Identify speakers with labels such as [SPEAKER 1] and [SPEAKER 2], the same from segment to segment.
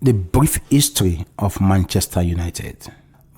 [SPEAKER 1] The brief history of Manchester United.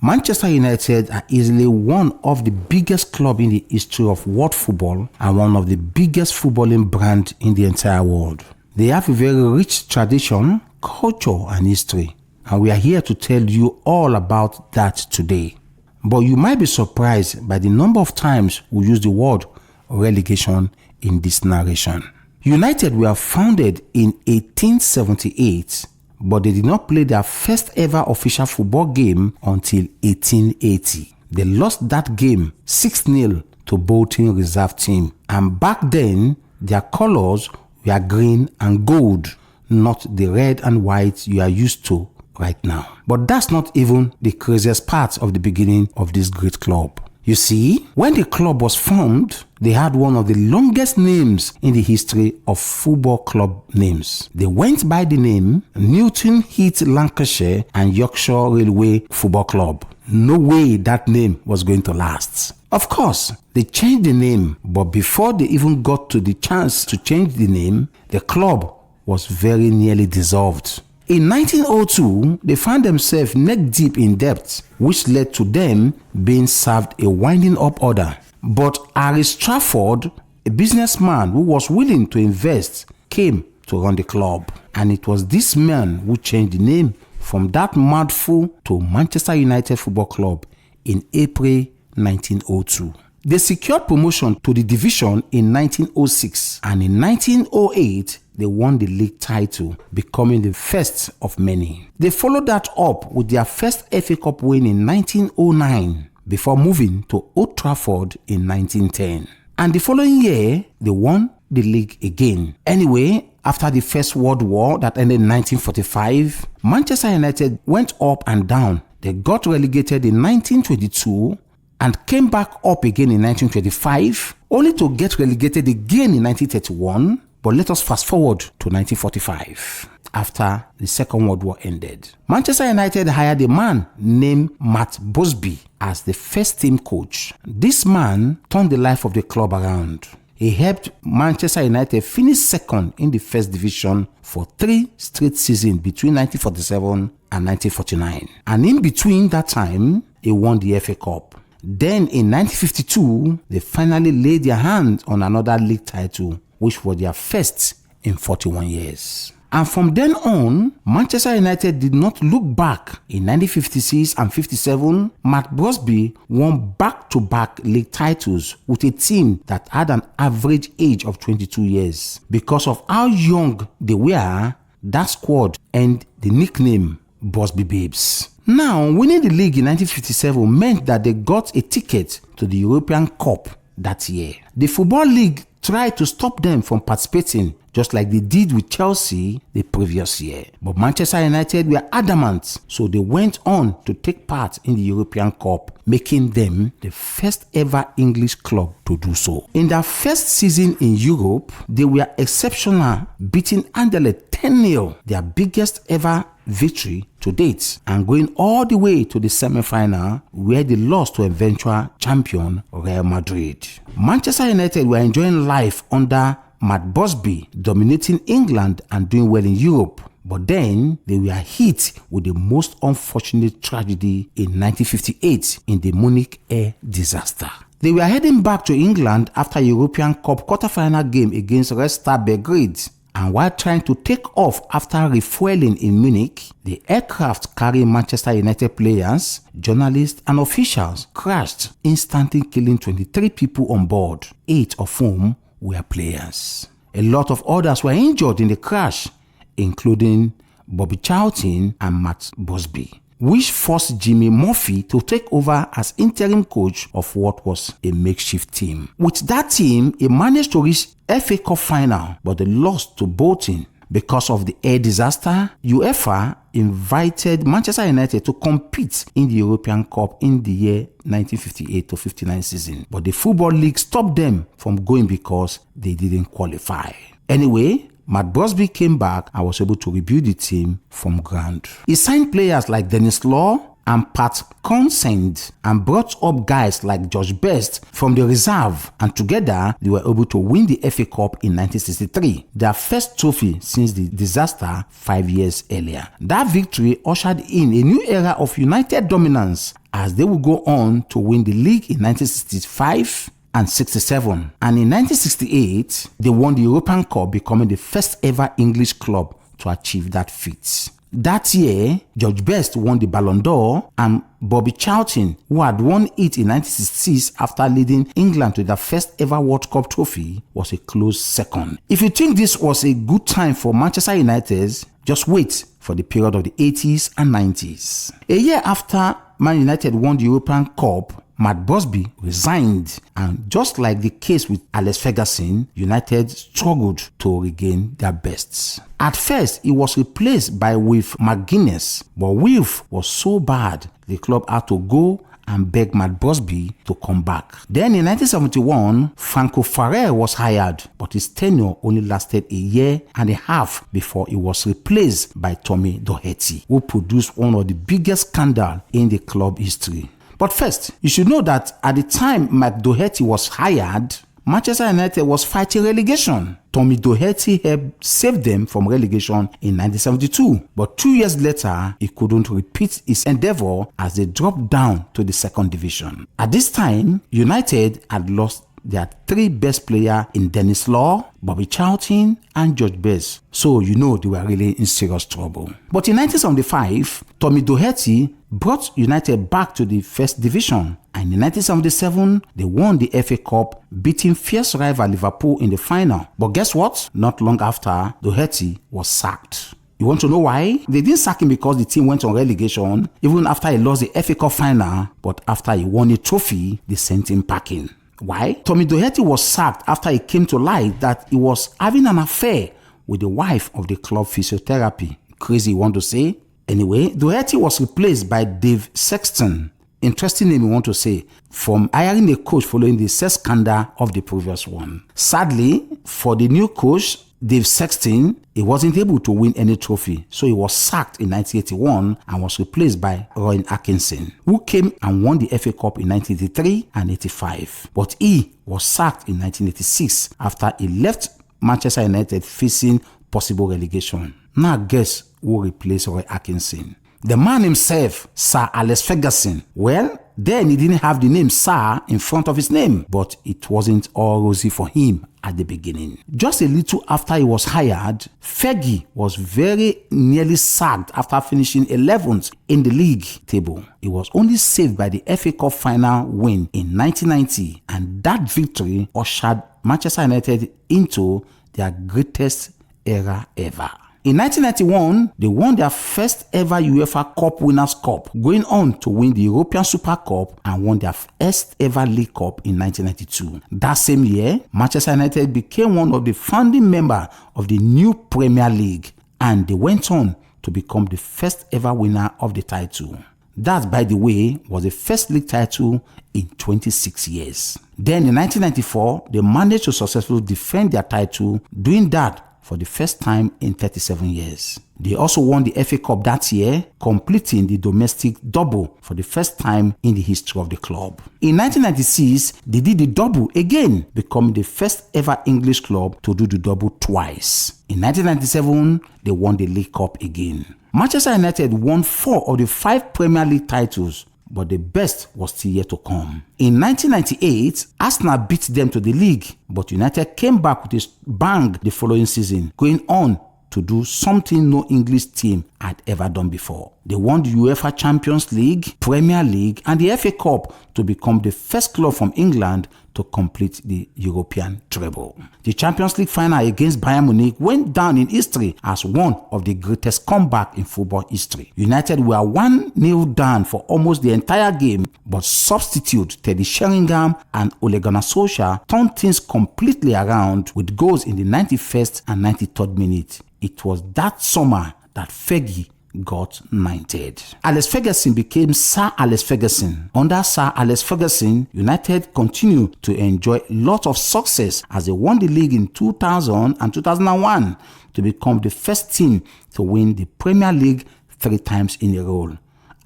[SPEAKER 1] Manchester United are easily one of the biggest clubs in the history of world football and one of the biggest footballing brands in the entire world. They have a very rich tradition, culture, and history, and we are here to tell you all about that today. But you might be surprised by the number of times we use the word relegation in this narration. United were founded in 1878, but they did not play their first ever official football game until 1880. They lost that game 6-0 to Bolton reserve team, and back then their colors were green and gold, not the red and white you are used to right now. But that's not even the craziest part of the beginning of this great club. You see, when the club was formed, they had one of the longest names in the history of football club names. They went by the name Newton Heath Lancashire and Yorkshire Railway Football Club. No way that name was going to last. Of course, they changed the name, but before they even got to the chance to change the name, the club was very nearly dissolved. In 1902, they found themselves neck deep in debt, which led to them being served a winding up order. But Harry Trafford, a businessman who was willing to invest, came to run the club. And it was this man who changed the name from that mouthful to Manchester United Football Club in April 1902. They secured promotion to the division in 1906, and in 1908, they won the league title, becoming the first of many. They followed that up with their first FA Cup win in 1909 before moving to Old Trafford in 1910. And the following year, they won the league again. Anyway, after the First World War that ended in 1945, Manchester United went up and down. They got relegated in 1922 and came back up again in 1925, only to get relegated again in 1931. But let us fast forward to 1945, after the Second World War ended. Manchester United hired a man named Matt Busby as the first team coach. This man turned the life of the club around. He helped Manchester United finish second in the first division for 3 straight seasons between 1947 and 1949. And in between that time, he won the FA Cup. Then in 1952, they finally laid their hands on another league title, which was their first in 41 years. And from then on, Manchester United did not look back. In 1956 and 57, Matt Busby won back-to-back league titles with a team that had an average age of 22 years. Because of how young they were, that squad earned the nickname Busby Babes. Now, winning the league in 1957 meant that they got a ticket to the European Cup that year. The Football League tried to stop them from participating, just like they did with Chelsea the previous year. But Manchester United were adamant, so they went on to take part in the European Cup, making them the first ever English club to do so. In their first season in Europe, they were exceptional, beating Anderlecht 10-0, their biggest ever victory to date, and going all the way to the semi-final where they lost to eventual champion Real Madrid. Manchester United were enjoying life under Matt Busby, dominating England and doing well in Europe. But then they were hit with the most unfortunate tragedy in 1958 in the Munich air disaster. They were heading back to England after a European Cup quarter-final game against Red Star Belgrade. And while trying to take off after refueling in Munich, the aircraft carrying Manchester United players, journalists, and officials crashed, instantly killing 23 people on board, 8 of whom were players. A lot of others were injured in the crash, including Bobby Charlton and Matt Busby, which forced Jimmy Murphy to take over as interim coach of what was a makeshift team. With that team, he managed to reach FA Cup final, but they lost to Bolton. Because of the air disaster, UEFA invited Manchester United to compete in the European Cup in the year 1958-59 season. But the Football League stopped them from going because they didn't qualify. Anyway, Matt Busby came back and was able to rebuild the team from ground. He signed players like Dennis Law, and Pat Consent and brought up guys like George Best from the reserve, and together they were able to win the FA Cup in 1963, their first trophy since the disaster 5 years earlier. That victory ushered in a new era of United dominance as they would go on to win the league in 1965 and 67. And in 1968, they won the European Cup, becoming the first ever English club to achieve that feat. That year, George Best won the Ballon d'Or, and Bobby Charlton, who had won it in 1966 after leading England to their first ever World Cup trophy, was a close second. If you think this was a good time for Manchester United, just wait for the period of the 80s and 90s. A year after Man United won the European Cup, Matt Busby resigned, and just like the case with Alex Ferguson, United struggled to regain their bests. At first, he was replaced by Wilf McGuinness, but Wilf was so bad, the club had to go and beg Matt Busby to come back. Then in 1971, Franco Farrell was hired, but his tenure only lasted a year and a half before he was replaced by Tommy Doherty, who produced one of the biggest scandals in the club history. But first, you should know that at the time Mike Doherty was hired, Manchester United was fighting relegation. Tommy Doherty helped save them from relegation in 1972, but 2 years later, he couldn't repeat his endeavor as they dropped down to the second division. At this time, United had lost their three best players in Dennis Law, Bobby Charlton, and George Best. So you know they were really in serious trouble. But in 1975, Tommy Doherty brought United back to the first division. And in 1977, they won the FA Cup, beating fierce rival Liverpool in the final. But guess what? Not long after, Doherty was sacked. You want to know why? They didn't sack him because the team went on relegation, even after he lost the FA Cup final, but after he won a trophy, they sent him packing. Why? Tommy Doherty was sacked after it came to light that he was having an affair with the wife of the club physiotherapy. Crazy, you want to say? Anyway, Doherty was replaced by Dave Sexton. Interesting name, you want to say, from hiring a coach following the sex scandal of the previous one. Sadly, for the new coach, Dave Sexton, he wasn't able to win any trophy, so he was sacked in 1981 and was replaced by Roy Atkinson, who came and won the FA Cup in 1983 and 85. But he was sacked in 1986 after he left Manchester United facing possible relegation. Now guess who replaced Roy Atkinson? The man himself, Sir Alex Ferguson. Well, then he didn't have the name Sir in front of his name, but it wasn't all rosy for him at the beginning. Just a little after he was hired, Fergie was very nearly sacked after finishing 11th in the league table. He was only saved by the FA Cup final win in 1990, and that victory ushered Manchester United into their greatest era ever. In 1991, they won their first ever UEFA Cup Winners' Cup, going on to win the European Super Cup and won their first ever League Cup in 1992. That same year, Manchester United became one of the founding members of the new Premier League, and they went on to become the first ever winner of the title. That, by the way, was the first league title in 26 years. Then in 1994, they managed to successfully defend their title, doing that for the first time in 37 years. They also won the FA Cup that year, completing the domestic double for the first time in the history of the club. In 1996, they did the double again, becoming the first ever English club to do the double twice. In 1997, they won the League Cup again. Manchester United won 4 of the 5 Premier League titles, but the best was still yet to come. In 1998, Arsenal beat them to the league, but United came back with a bang the following season, going on to do something no English team had ever done before. They won the UEFA Champions League, Premier League, and the FA Cup to become the first club from England to complete the European treble. The Champions League final against Bayern Munich went down in history as one of the greatest comebacks in football history. United were 1-0 down for almost the entire game, but substitute Teddy Sheringham and Ole Gunnar Solskjaer turned things completely around with goals in the 91st and 93rd minute. It was that summer that Fergie got knighted. Alex Ferguson became Sir Alex Ferguson. Under Sir Alex Ferguson, United continued to enjoy lots of success as they won the league in 2000 and 2001 to become the first team to win the Premier League 3 times in a row.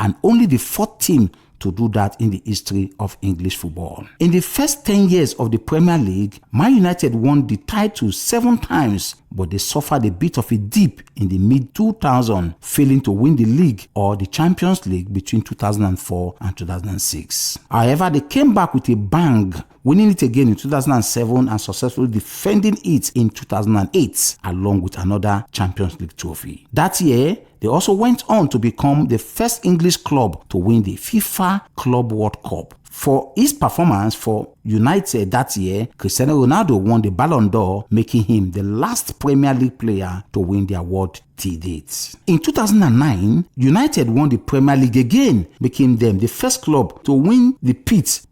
[SPEAKER 1] and only the 4th team to do that in the history of English football. In the first 10 years of the Premier League, Man United won the title 7 times, but they suffered a bit of a dip in the mid-2000s, failing to win the league or the Champions League between 2004 and 2006. However, they came back with a bang, winning it again in 2007 and successfully defending it in 2008, along with another Champions League trophy. That year, they also went on to become the first English club to win the FIFA Club World Cup. For his performance for United that year, Cristiano Ronaldo won the Ballon d'Or, making him the last Premier League player to win the award till date. In 2009, United won the Premier League again, making them the first club to win the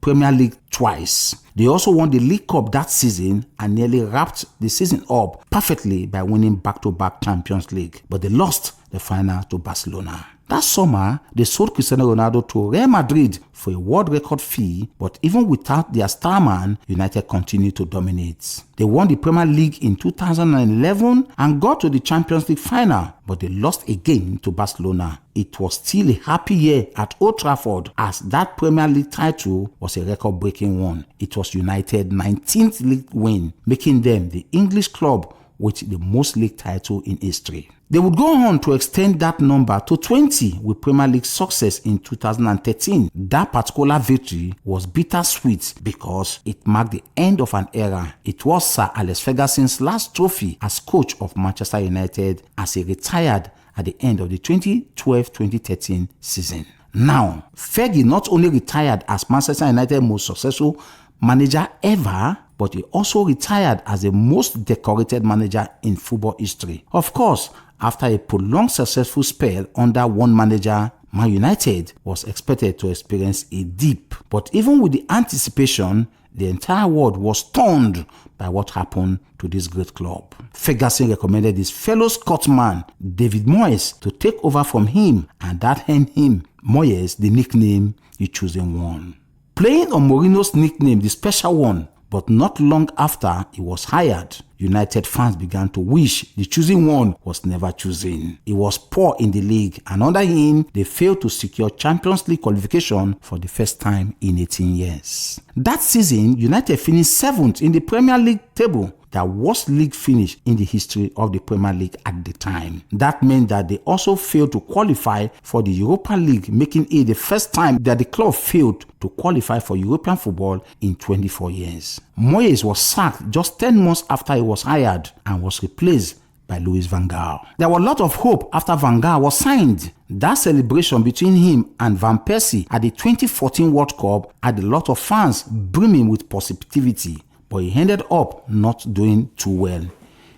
[SPEAKER 1] Premier League twice. They also won the League Cup that season and nearly wrapped the season up perfectly by winning back-to-back Champions League, but they lost the final to Barcelona. That summer, they sold Cristiano Ronaldo to Real Madrid for a world record fee, but even without their star man, United continued to dominate. They won the Premier League in 2011 and got to the Champions League final, but they lost again to Barcelona. It was still a happy year at Old Trafford, as that Premier League title was a record-breaking one. It was United's 19th league win, making them the English club with the most league title in history. They would go on to extend that number to 20 with Premier League success in 2013. That particular victory was bittersweet because it marked the end of an era. It was Sir Alex Ferguson's last trophy as coach of Manchester United, as he retired at the end of the 2012-2013 season. Now, Fergie not only retired as Manchester United's most successful manager ever, but he also retired as the most decorated manager in football history. Of course, after a prolonged successful spell under one manager, Man United was expected to experience a dip. But even with the anticipation, the entire world was stunned by what happened to this great club. Ferguson recommended his fellow Scotsman, David Moyes, to take over from him, and that earned him, Moyes, the nickname "The Chosen One." Playing on Mourinho's nickname, the Special One, but not long after he was hired, United fans began to wish the Chosen One was never chosen. He was poor in the league, and under him, they failed to secure Champions League qualification for the first time in 18 years. That season, United finished 7th in the Premier League table, the worst league finish in the history of the Premier League at the time. That meant that they also failed to qualify for the Europa League, making it the first time that the club failed to qualify for European football in 24 years. Moyes was sacked just 10 months after he was hired and was replaced by Louis van Gaal. There was a lot of hope after Van Gaal was signed. That celebration between him and Van Persie at the 2014 World Cup had a lot of fans brimming with positivity, but he ended up not doing too well.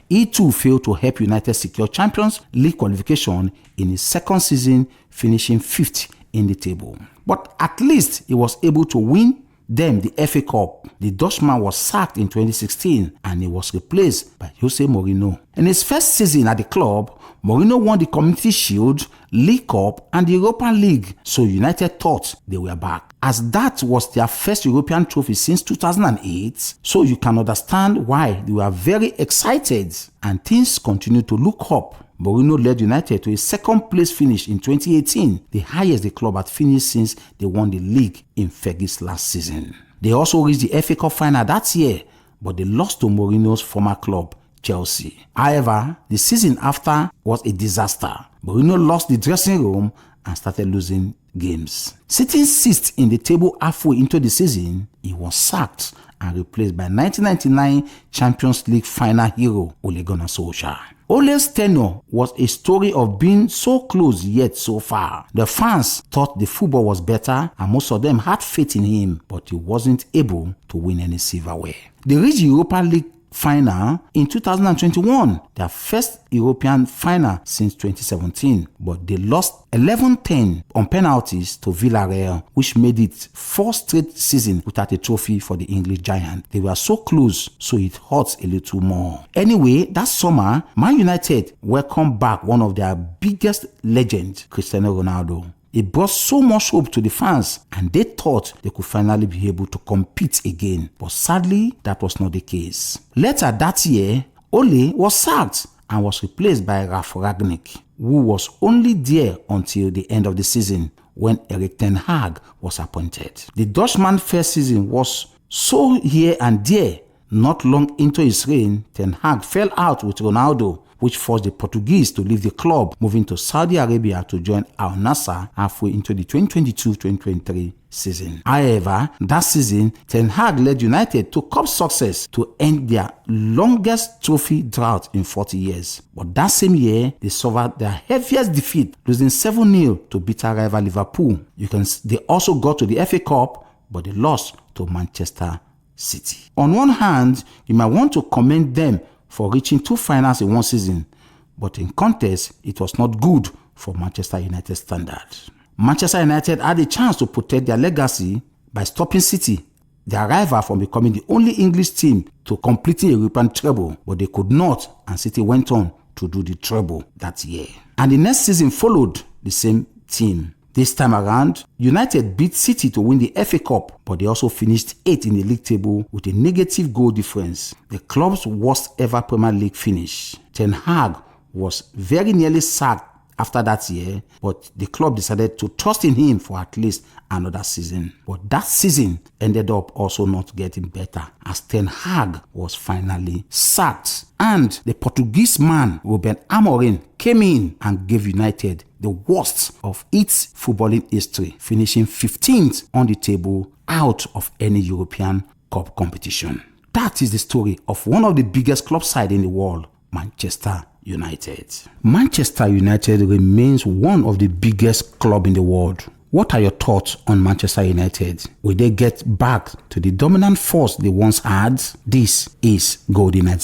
[SPEAKER 1] He too failed to help United secure Champions League qualification in his second season, finishing 5th in the table. But at least he was able to win them the FA Cup. The Dutchman was sacked in 2016 and he was replaced by Jose Mourinho. In his first season at the club, Mourinho won the Community Shield, League Cup and the Europa League, so United thought they were back. As that was their first European trophy since 2008, so you can understand why they were very excited, and things continued to look up. Mourinho led United to a second place finish in 2018, the highest the club had finished since they won the league in Fergie's last season. They also reached the FA Cup final that year, but they lost to Mourinho's former club, Chelsea. However, the season after was a disaster. Mourinho lost the dressing room and started losing games. Sitting 6th in the table halfway into the season, he was sacked and replaced by 1999 Champions League final hero Ole Gunnar Solskjaer. Ole's tenure was a story of being so close yet so far. The fans thought the football was better and most of them had faith in him, but he wasn't able to win any silverware. They reached the Europa League final in 2021, their first European final since 2017, but they lost 11-10 on penalties to Villarreal, which made it 4 straight seasons without a trophy for the English giant. They were so close, so it hurts a little more. Anyway, that summer, Man United welcomed back one of their biggest legends, Cristiano Ronaldo. It brought so much hope to the fans, and they thought they could finally be able to compete again. But sadly, that was not the case. Later that year, Ole was sacked and was replaced by Ralf Rangnick, who was only there until the end of the season. when Erik ten Hag was appointed. The Dutchman's first season was so here and there. Not long into his reign, Ten Hag fell out with Ronaldo, which forced the Portuguese to leave the club, moving to Saudi Arabia to join Al Nassr halfway into the 2022-2023 season. However, that season, Ten Hag led United to cup success to end their longest trophy drought in 40 years. But that same year, they suffered their heaviest defeat, losing 7-0 to bitter rival Liverpool. They also got to the FA Cup, but they lost to Manchester City. On one hand, you might want to commend them for reaching 2 finals in one season, but in context, it was not good for Manchester United standards. Manchester United had a chance to protect their legacy by stopping City, their rival, from becoming the only English team to completing a European treble, but they could not, and City went on to do the treble that year. And the next season followed the same team. This time around, United beat City to win the FA Cup, but they also finished 8th in the league table with a negative goal difference, the club's worst ever Premier League finish. Ten Hag was very nearly sacked after that year, but the club decided to trust in him for at least another season. But that season ended up also not getting better, as Ten Hag was finally sacked. And the Portuguese man, Ruben Amorim, came in and gave United the worst of its footballing history, finishing 15th on the table out of any European Cup competition. That is the story of one of the biggest club side in the world, Manchester United. Manchester United remains one of the biggest club in the world. What are your thoughts on Manchester United? Will they get back to the dominant force they once had? This is Golden Night